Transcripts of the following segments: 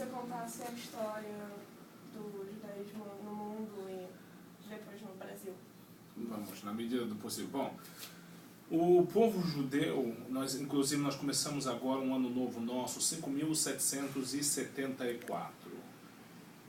você contasse a história do judaísmo no mundo e depois no Brasil. Vamos, na medida do possível. Bom, o povo judeu, nós começamos agora um ano novo nosso, 5.774.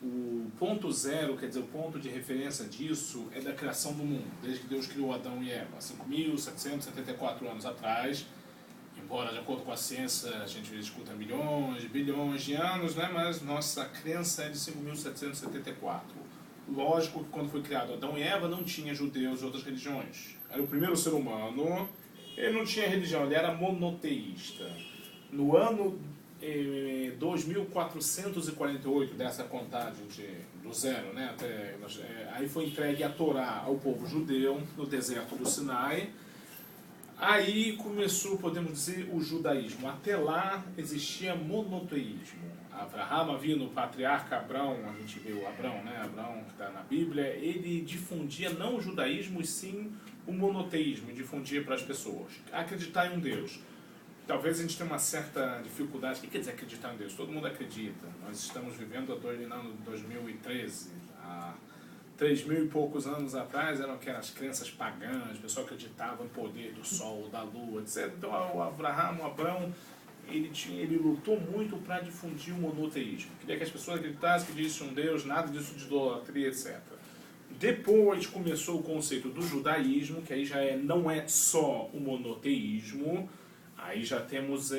O ponto zero, quer dizer, o ponto de referência disso é da criação do mundo, desde que Deus criou Adão e Eva, 5.774 anos atrás. Embora, de acordo com a ciência, a gente escuta milhões, bilhões de anos, né? Mas nossa crença é de 5.774. Lógico que quando foi criado Adão e Eva não tinha judeus e outras religiões. Era o primeiro ser humano, ele não tinha religião, ele era monoteísta. No ano 2448 dessa contagem do zero, né? Aí foi entregue a Torá ao povo judeu no deserto do Sinai. Aí começou, podemos dizer, o judaísmo. Até lá existia monoteísmo. Abraham, havia no patriarca Abrão, a gente vê o Abrão, né? Abrão que está na Bíblia, ele difundia não o judaísmo, e sim o monoteísmo, difundia para as pessoas. Acreditar em um Deus. Talvez a gente tenha uma certa dificuldade. O que quer dizer acreditar em Deus? Todo mundo acredita. Nós estamos vivendo no ano 2013. Há 3.000 e poucos anos atrás eram aquelas crenças pagãs, o pessoal acreditava no poder do sol, da lua, etc. Então o Abrão, ele lutou muito para difundir o monoteísmo. Queria que as pessoas acreditassem que existe um Deus, nada disso de idolatria, etc. Depois começou o conceito do judaísmo, que aí já não é só o monoteísmo. Aí já temos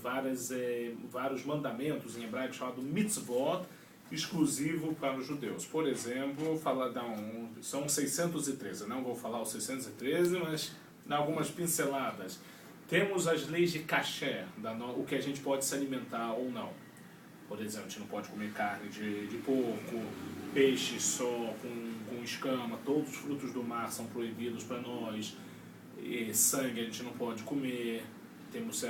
vários mandamentos em hebraico chamado mitzvot, exclusivo para os judeus. Por exemplo, são 613, não vou falar os 613, mas dar algumas pinceladas. Temos as leis de kasher, o que a gente pode se alimentar ou não. Por exemplo, a gente não pode comer carne de porco, peixe só com escama, todos os frutos do mar são proibidos para nós, e sangue a gente não pode comer. Temos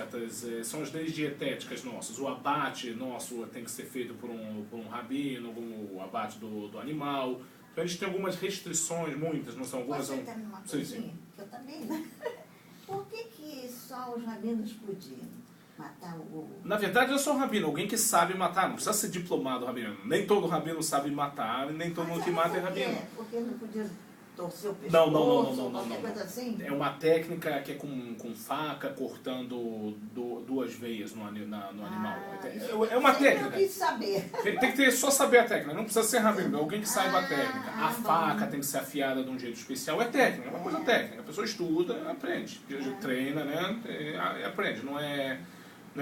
são as leis dietéticas nossas. O abate nosso tem que ser feito por um rabino, o abate do animal. Então a gente tem algumas restrições, muitas, não são algumas. Posso entrar numa coisinha? Sim. Que eu também, né? Por que só os rabinos podiam matar o... Na verdade, eu sou um rabino, alguém que sabe matar, não precisa ser diplomado rabino. Nem todo rabino sabe matar, nem todo mundo que mata é rabino. Porque não podia torcer o pescoço, não. qualquer coisa assim? É uma técnica que é com faca, cortando duas veias no animal. É uma técnica. Tem que saber. Tem que ter, só saber a técnica, não precisa ser rabino, é alguém que saiba a técnica. A faca tem que ser afiada de um jeito especial, é técnica, é uma coisa técnica. A pessoa estuda, aprende, treina, né? Aprende, não é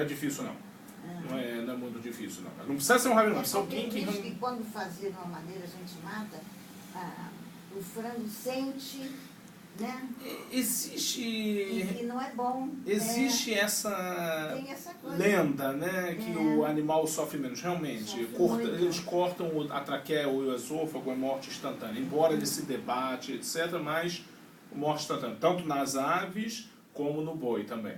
difícil não. Não é muito difícil não. Não precisa ser um rabino, precisa alguém que... Diz que quando fazia de uma maneira a gente mata, o frango sente, né? Existe... E não é bom. Existe tem essa coisa. lenda, né? Que o animal sofre menos. Realmente, eles cortam a traqueia ou o esôfago, é morte instantânea. Embora ele se debate, etc., mas morte instantânea. Tanto nas aves como no boi também.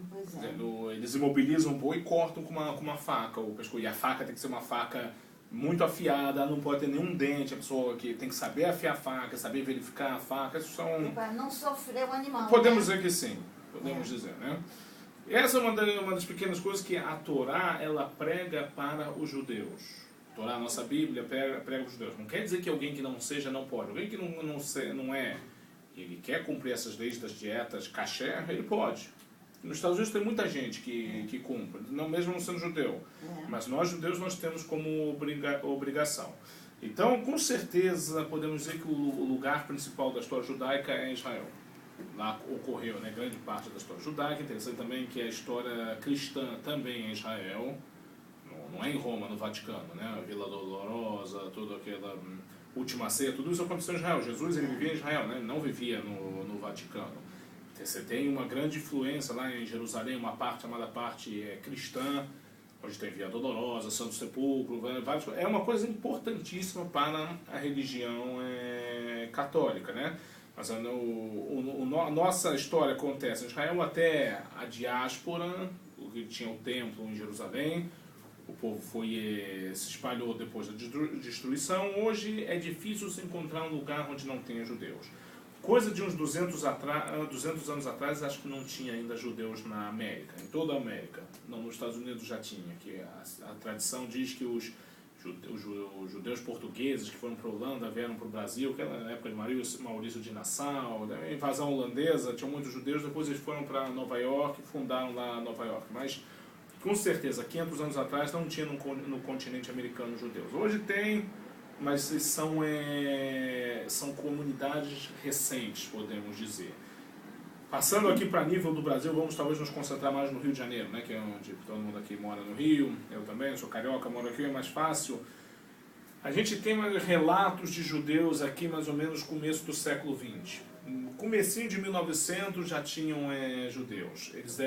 Pois é. Eles imobilizam o boi e cortam com uma faca o pescoço. E a faca tem que ser uma faca muito afiada, não pode ter nenhum dente, a pessoa que tem que saber afiar a faca, saber verificar a faca, isso são... Para não sofrer o animal. Podemos dizer que sim, podemos dizer, né? Essa é uma das pequenas coisas que a Torá, ela prega para os judeus. A Torá, a nossa Bíblia, prega para os judeus. Não quer dizer que alguém que não seja não pode. Alguém que não é, ele quer cumprir essas leis das dietas kasher, ele pode. Nos Estados Unidos tem muita gente que cumpre, não mesmo não sendo judeu. Mas nós judeus nós temos como obrigação. Então, com certeza, podemos dizer que o lugar principal da história judaica é Israel. Lá ocorreu, né, grande parte da história judaica. Interessante também que a história cristã também é Israel. Não é em Roma, no Vaticano, né? A Vila Dolorosa, toda aquela última ceia, tudo isso aconteceu em Israel. Jesus ele vivia em Israel, né? Ele não vivia no Vaticano. Você tem uma grande influência lá em Jerusalém, uma parte chamada parte cristã, onde tem Via Dolorosa, Santo Sepulcro, é uma coisa importantíssima para a religião católica, né? Mas a nossa história acontece em Israel até a diáspora, que tinha o templo em Jerusalém, o povo se espalhou depois da destruição. Hoje é difícil se encontrar um lugar onde não tenha judeus. coisa de uns 200 anos atrás, acho que não tinha ainda judeus na América, em toda a América. Não, nos Estados Unidos já tinha, que a tradição diz que os judeus portugueses que foram para a Holanda vieram para o Brasil, que era na época de Maurício de Nassau, né, invasão holandesa, tinham muitos judeus, depois eles foram para Nova York e fundaram lá Nova York. Mas, com certeza, 500 anos atrás não tinha no continente americano judeus. Hoje tem, mas são comunidades recentes, podemos dizer. Passando aqui para nível do Brasil, vamos talvez nos concentrar mais no Rio de Janeiro, né, que é onde todo mundo aqui mora no Rio, eu também, sou carioca, moro aqui, é mais fácil. A gente tem relatos de judeus aqui mais ou menos no começo do século XX. No comecinho de 1900 já tinham judeus. Eles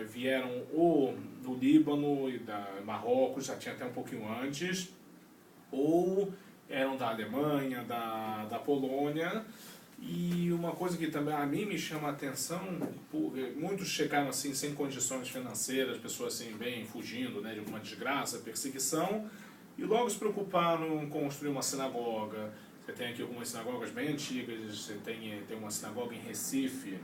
vieram ou do Líbano e da Marrocos, já tinha até um pouquinho antes, ou eram da Alemanha, da Polônia. E uma coisa que também a mim me chama a atenção, muitos chegaram assim sem condições financeiras, pessoas assim bem fugindo, né, de alguma desgraça, perseguição, e logo se preocuparam em construir uma sinagoga. Você tem aqui algumas sinagogas bem antigas, você tem uma sinagoga em Recife,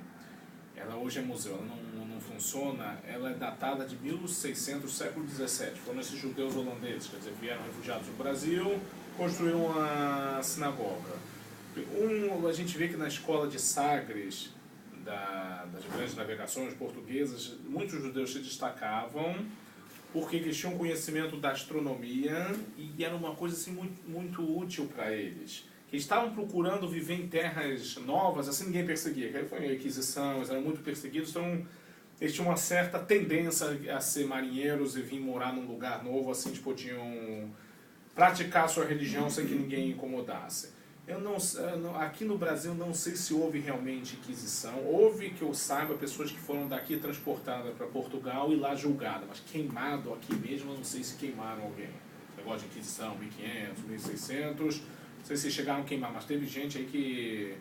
ela hoje é museu, ela não funciona, ela é datada de 1600, século 17, foram esses judeus holandeses, quer dizer, vieram refugiados do Brasil, construíram uma sinagoga. A gente vê que na escola de Sagres, das grandes navegações portuguesas, muitos judeus se destacavam porque eles tinham conhecimento da astronomia e era uma coisa assim, muito, muito útil para eles. Eles estavam procurando viver em terras novas, assim ninguém perseguia, que aí foi a Inquisição, eles eram muito perseguidos, então eles tinham uma certa tendência a ser marinheiros e vir morar num lugar novo, assim, tipo, podiam praticar a sua religião sem que ninguém incomodasse. Aqui no Brasil não sei se houve realmente Inquisição. Houve, que eu saiba, pessoas que foram daqui transportadas para Portugal e lá julgadas, mas queimado aqui mesmo, eu não sei se queimaram alguém. Negócio de Inquisição, 1500, 1600, não sei se chegaram a queimar, mas teve gente aí que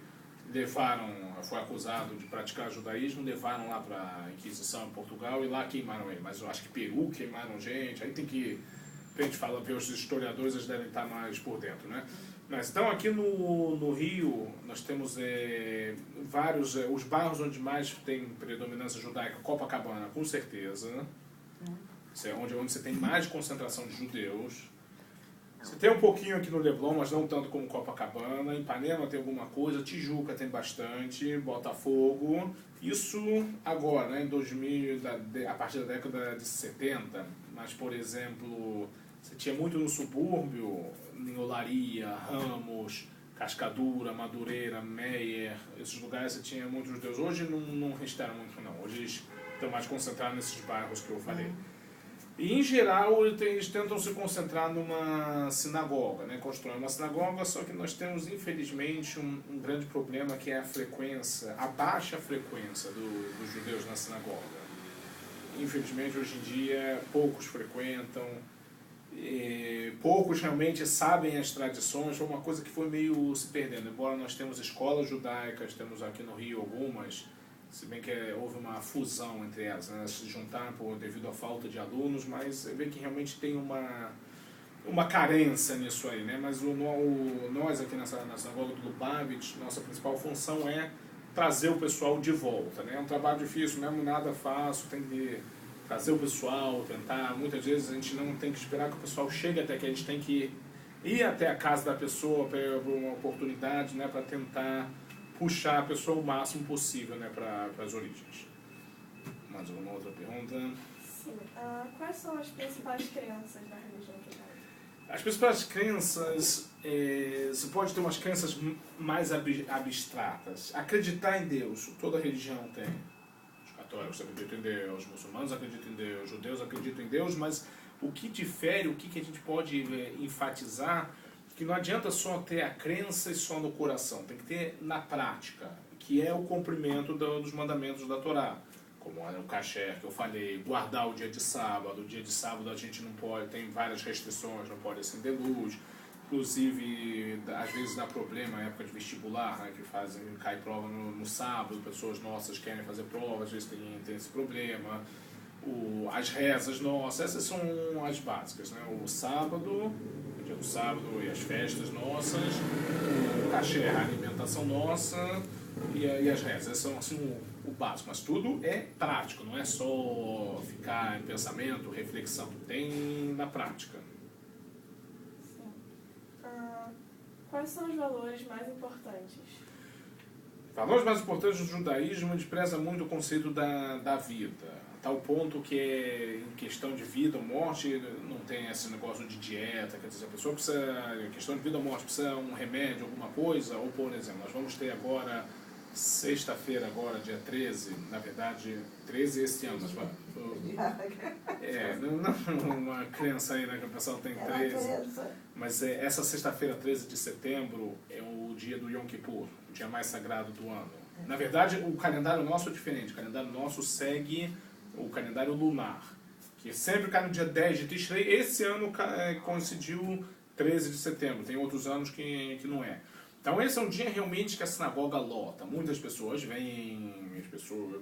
foi acusado de praticar judaísmo, levaram lá para a Inquisição em Portugal e lá queimaram ele. Mas eu acho que Peru queimaram gente, aí tem que... A gente fala, ver os historiadores, eles devem estar mais por dentro, né? Mas, então, aqui no Rio, nós temos vários, os bairros onde mais tem predominância judaica, Copacabana, com certeza, né? Isso é onde você tem mais concentração de judeus. Você tem um pouquinho aqui no Leblon, mas não tanto como Copacabana. Ipanema tem alguma coisa, Tijuca tem bastante, Botafogo. Isso agora, né, em 2000, a partir da década de 70. Mas, por exemplo, você tinha muito no subúrbio, em Olaria, Ramos, Cascadura, Madureira, Meier, esses lugares você tinha muitos judeus. Hoje não restaram muito não, hoje eles estão mais concentrados nesses bairros que eu falei. E em geral eles tentam se concentrar numa sinagoga, né? Construir uma sinagoga, só que nós temos infelizmente um grande problema que é a frequência, a baixa frequência dos judeus na sinagoga. Infelizmente hoje em dia poucos frequentam, poucos realmente sabem as tradições, foi uma coisa que foi meio se perdendo. Embora nós temos escolas judaicas, temos aqui no Rio algumas, se bem que houve uma fusão entre elas, né? Elas se juntaram devido à falta de alunos, mas você vê que realmente tem uma carência nisso aí, né? Mas nós aqui na sinagoga do Lubavitch, nossa principal função é trazer o pessoal de volta, né? É um trabalho difícil, mesmo nada fácil, tem que trazer o pessoal, tentar, muitas vezes a gente não tem que esperar que o pessoal chegue até aqui, a gente tem que ir até a casa da pessoa para uma oportunidade, né, para tentar puxar a pessoa o máximo possível, né, para as origens. Mais alguma outra pergunta? Sim. Quais são as principais crenças da religião judaica? As principais crenças, você pode ter umas crenças mais abstratas. Acreditar em Deus, toda religião tem. Os católicos acreditam em Deus, os muçulmanos acreditam em Deus, os judeus acreditam em Deus, mas o que difere, o que a gente pode enfatizar, que não adianta só ter a crença e só no coração, tem que ter na prática, que é o cumprimento dos mandamentos da Torá. Como o kasher que eu falei, guardar o dia de sábado. O dia de sábado a gente não pode, tem várias restrições, não pode acender luz. Inclusive, às vezes dá problema na época de vestibular, né, que cai prova no sábado, pessoas nossas querem fazer prova, às vezes tem esse problema. As rezas nossas, essas são as básicas, né? O sábado, o dia do sábado e as festas nossas, o kasher, a alimentação nossa. e as rezas. Esses são assim, o básico. Mas tudo é prático, não é só ficar em pensamento, reflexão. Tem na prática. Sim. Quais são os valores mais importantes? Valores mais importantes do judaísmo, ele preza muito o conceito da vida. A tal ponto que em questão de vida ou morte, não tem esse negócio de dieta, quer dizer, a pessoa precisa, em questão de vida ou morte, precisa um remédio, alguma coisa, ou por exemplo, nós vamos ter agora, sexta-feira agora, dia 13, na verdade, 13 esse ano, mas não uma criança aí, né, que o pessoal tem 13, mas essa sexta-feira, 13 de setembro, é o dia do Yom Kippur, o dia mais sagrado do ano. Na verdade, o calendário nosso é diferente, o calendário nosso segue o calendário lunar, que sempre cai no dia 10 de Tishrei. Esse ano coincidiu 13 de setembro, tem outros anos que não é. Então esse é um dia realmente que a sinagoga lota, muitas pessoas vêm,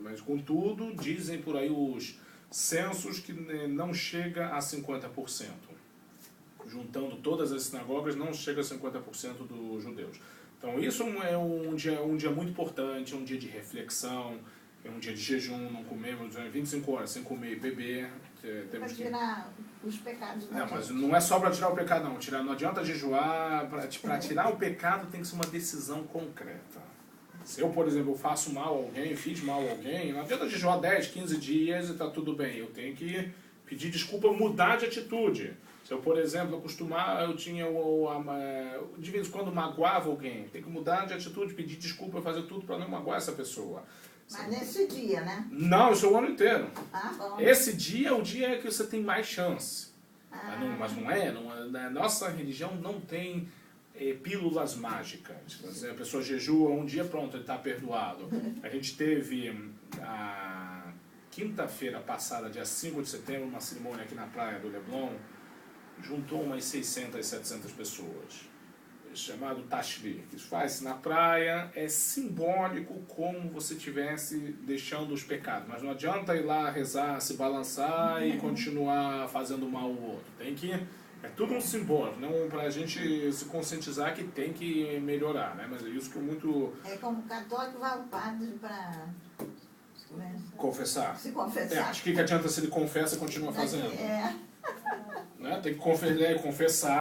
mas contudo dizem por aí os censos que não chega a 50%. Juntando todas as sinagogas, não chega a 50% dos judeus. Então isso é um dia muito importante, um dia de reflexão, é um dia de jejum, não comemos 25 horas sem comer e beber. Para tirar os pecados. Não, mas não é só para tirar o pecado, não. Não adianta jejuar. Para tirar o pecado tem que ser uma decisão concreta. Se eu, por exemplo, faço mal a alguém, fiz mal a alguém, não adianta jejuar 10, 15 dias e está tudo bem. Eu tenho que pedir desculpa, mudar de atitude. Se eu, por exemplo, de vez em quando magoava alguém, tem que mudar de atitude, pedir desculpa e fazer tudo para não magoar essa pessoa. Mas nesse dia, né? Não, isso é o ano inteiro. Bom. Esse dia é o dia que você tem mais chance. Mas não é. Na nossa religião não tem pílulas mágicas. A pessoa jejua um dia, pronto, ele está perdoado. A gente teve a quinta-feira passada, dia 5 de setembro, uma cerimônia aqui na praia do Leblon, juntou umas 600, 700 pessoas. Chamado Tashri, que faz na praia, é simbólico como você estivesse deixando os pecados, mas não adianta ir lá rezar, se balançar e continuar fazendo mal ao outro. É tudo um simbólico, não para a gente se conscientizar que tem que melhorar, né? Mas é isso que muito... É como o católico vai ao padre para confessar. Se confessar. Acho que adianta se ele confessa e continua fazendo. É. Né? Tem que confessar.